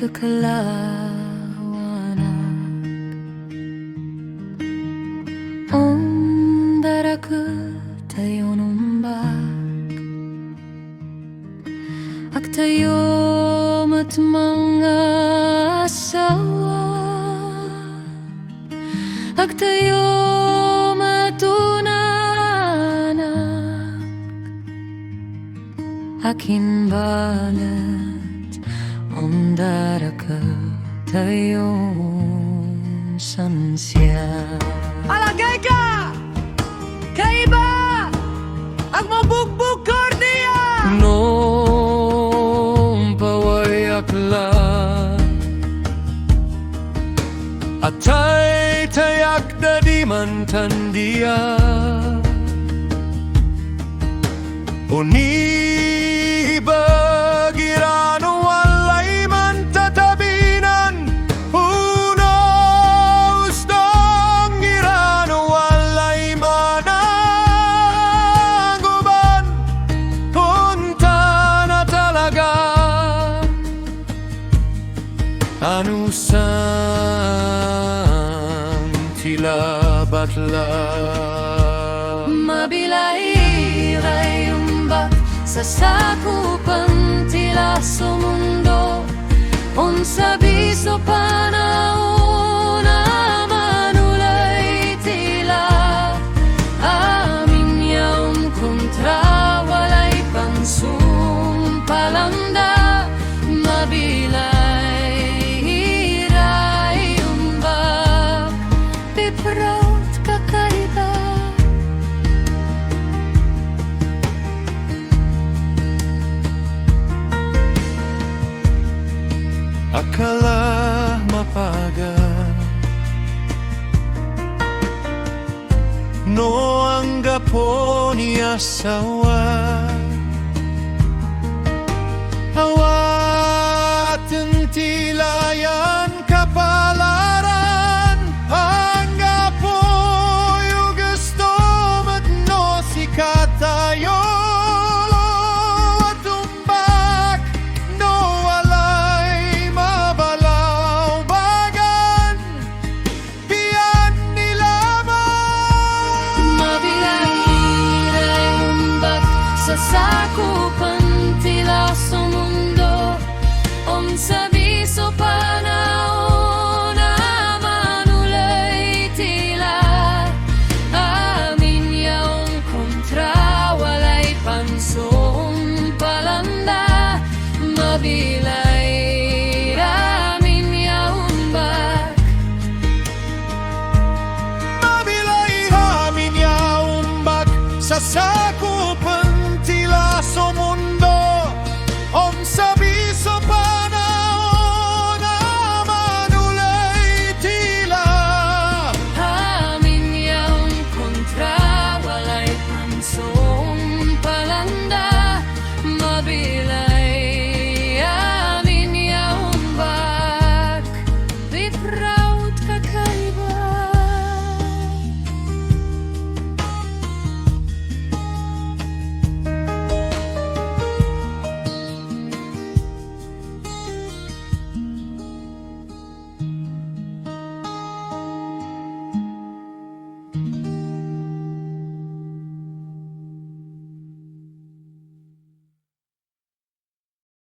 kakalawanan darak tayo numbak tayo mat mga asawa tayo matunanak akin balat darak tayo sansya. Alagay ka! Kaiba! Ang mabugbog kordiya! Nung pawayak lang at tayak na di man tandiya bagirano walay man tatabinan uno ustong girano walay mananguban punta na talaga anusang tila batla Mabilay, Iray, Umbak sa sakupan tila sa mundo unsa biso panahon na manulay tila amin yaon kontra walay pansumpalanda Mabilay, Iray, Umbak be proud kakaiba. Akala mapaga no anggapo ni asawa awaten tilayan kapalaran anggapo yung gusto matno sikat tayo sakupan tila sa mundo unsa biso pa